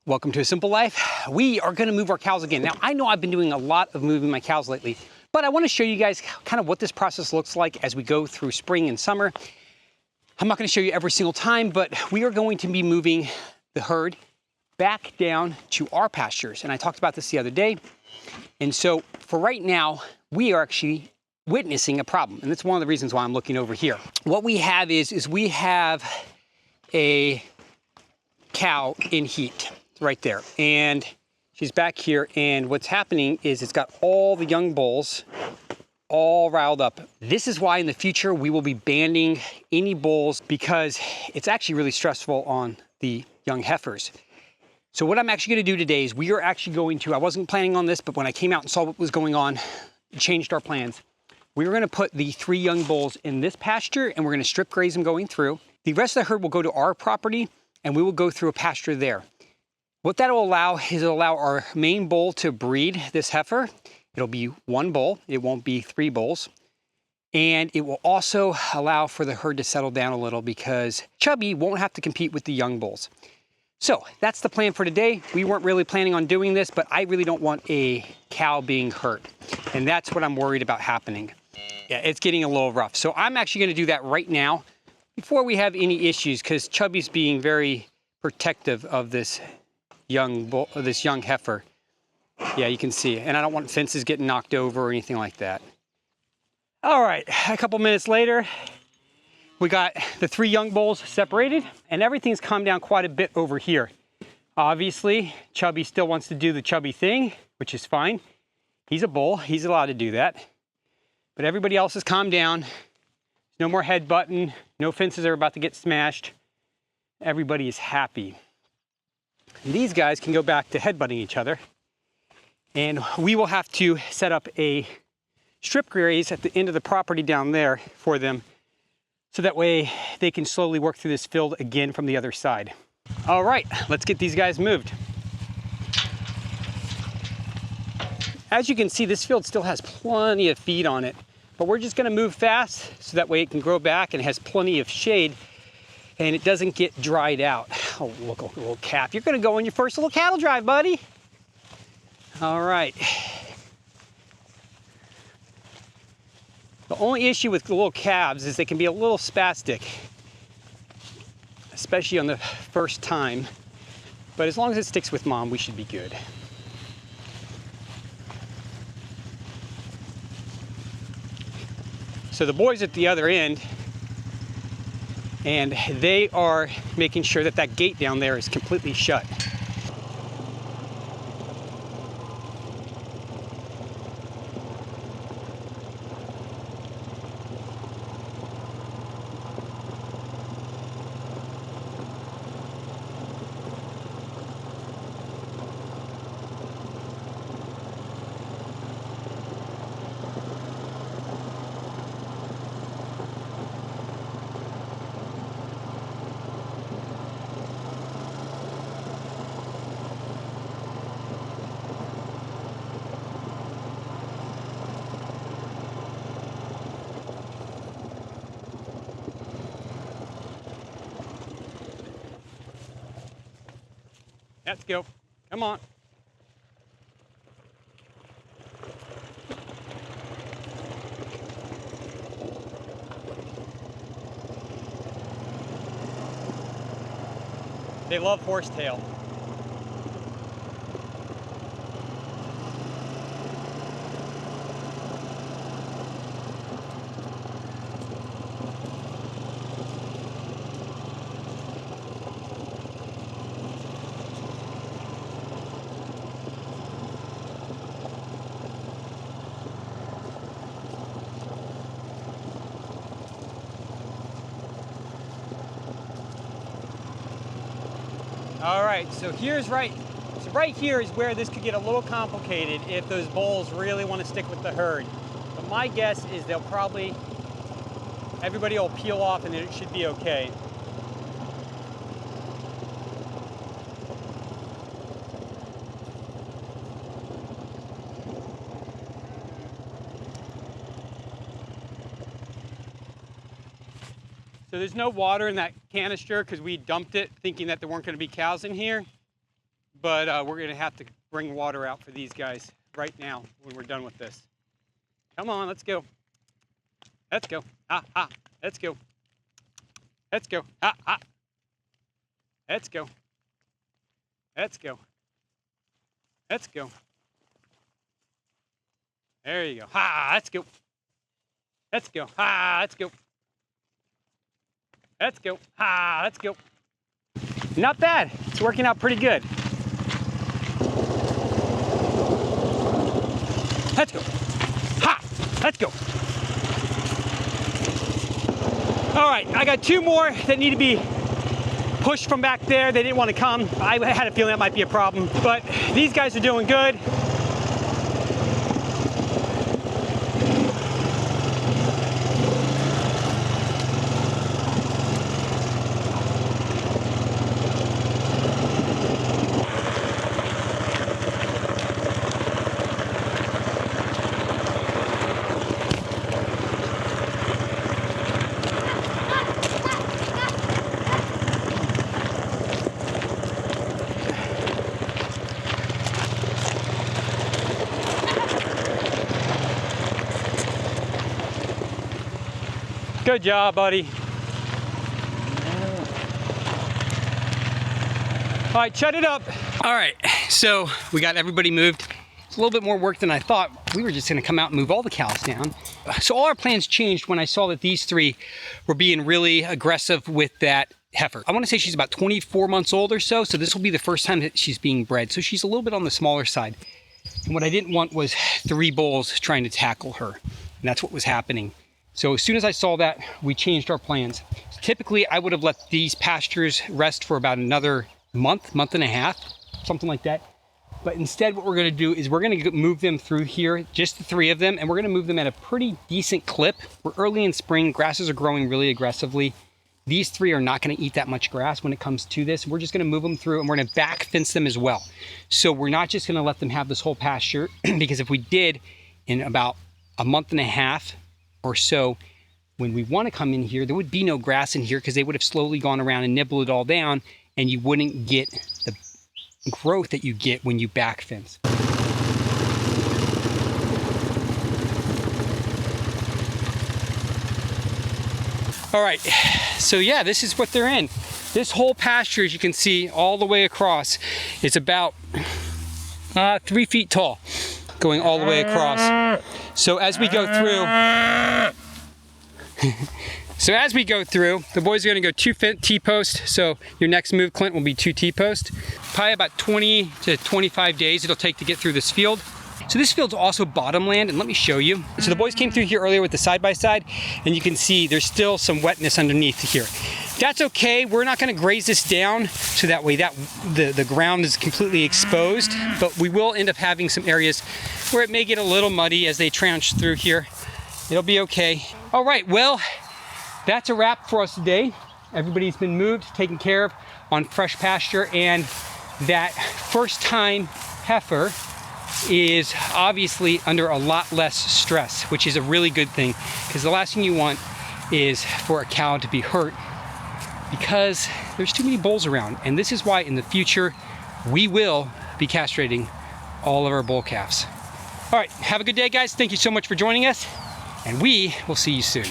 Welcome to A Simple Life. We are gonna move our cows again. Now, I know I've been doing a lot of moving my cows lately, but I wanna show you guys kind of what this process looks like as we go through spring and summer. I'm not gonna show you every single time, but we are going to be moving the herd back down to our pastures. And I talked about this the other day. And so for right now, we are actually witnessing a problem. And that's one of the reasons why I'm looking over here. What we have is we have a cow in heat right there. And she's back here. And what's happening is it's got all the young bulls all riled up. This is why in the future we will be banding any bulls, because it's actually really stressful on the young heifers. So what I'm actually going to do today is we are actually going to, I wasn't planning on this, but when I came out and saw what was going on, it changed our plans. We were going to put the 3 young bulls in this pasture and we're going to strip graze them going through. The rest of the herd will go to our property and we will go through a pasture there. What that will allow is it'll allow our main bull to breed this heifer. It'll be 1 bull. It won't be 3 bulls. And it will also allow for the herd to settle down a little because Chubby won't have to compete with the young bulls. So that's the plan for today. We weren't really planning on doing this, but I really don't want a cow being hurt. And that's what I'm worried about happening. Yeah, it's getting a little rough. So I'm actually gonna do that right now before we have any issues, because Chubby's being very protective of this young bull, this young heifer. Yeah, you can see. And I don't want fences getting knocked over or anything like that. All right, a couple minutes later, we got the 3 young bulls separated and everything's calmed down quite a bit over here. Obviously, Chubby still wants to do the Chubby thing, which is fine. He's a bull, he's allowed to do that. But everybody else has calmed down. No more headbutting, no fences are about to get smashed. Everybody is happy. And these guys can go back to headbutting each other. And we will have to set up a strip graze at the end of the property down there for them, so that way they can slowly work through this field again from the other side. All right, let's get these guys moved. As you can see, this field still has plenty of feed on it, but we're just gonna move fast so that way it can grow back and has plenty of shade and it doesn't get dried out. Oh, look, a little calf. You're gonna go on your first little cattle drive, buddy. All right. The only issue with the little calves is they can be a little spastic, especially on the first time. But as long as it sticks with mom, we should be good. So the boys at the other end, and they are making sure that that gate down there is completely shut. Let's go. Come on. They love horsetail. All right, so right here is where this could get a little complicated if those bulls really want to stick with the herd. But my guess is everybody will peel off and it should be okay. So there's no water in that canister because we dumped it thinking that there weren't going to be cows in here. but we're gonna have to bring water out for these guys right now when we're done with this. Come on, let's go. Let's go. Let's go. Let's go. Let's go. Let's go. Let's go. There you go. Let's go. Let's go. Let's go. Let's go. Let's go. Not bad. It's working out pretty good. Let's go. Let's go. All right, I got 2 more that need to be pushed from back there. They didn't want to come. I had a feeling that might be a problem, but these guys are doing good. Good job, buddy. All right, shut it up. All right, so we got everybody moved. It's a little bit more work than I thought. We were just gonna come out and move all the cows down. So all our plans changed when I saw that these 3 were being really aggressive with that heifer. I wanna say she's about 24 months old or so, so this will be the first time that she's being bred. So she's a little bit on the smaller side. And what I didn't want was 3 bulls trying to tackle her. And that's what was happening. So as soon as I saw that, we changed our plans. Typically, I would have let these pastures rest for about another month and a half, something like that. But instead, what we're gonna do is we're gonna move them through here, just the 3 of them, and we're gonna move them at a pretty decent clip. We're early in spring, grasses are growing really aggressively. These 3 are not gonna eat that much grass when it comes to this. We're just gonna move them through and we're gonna back fence them as well. So we're not just gonna let them have this whole pasture, because if we did, in about a month and a half, or so, when we want to come in here, there would be no grass in here because they would have slowly gone around and nibbled it all down, and you wouldn't get the growth that you get when you back fence. All right, so yeah, this is what they're in. This whole pasture, as you can see, all the way across, is about 3 feet tall, going all the way across. So as we go through, the boys are gonna go 2 T-posts. So your next move, Clint, will be 2 T-posts. Probably about 20 to 25 days it'll take to get through this field. So this field's also bottomland, and let me show you. So the boys came through here earlier with the side-by-side, and you can see there's still some wetness underneath here. That's okay, we're not gonna graze this down so that way the ground is completely exposed, but we will end up having some areas where it may get a little muddy as they trounce through here. It'll be okay. All right, well, that's a wrap for us today. Everybody's been moved, taken care of on fresh pasture, and that first time heifer is obviously under a lot less stress, which is a really good thing, because the last thing you want is for a cow to be hurt because there's too many bulls around. And this is why in the future we will be castrating all of our bull calves. All right, have a good day, guys. Thank you so much for joining us, and we will see you soon.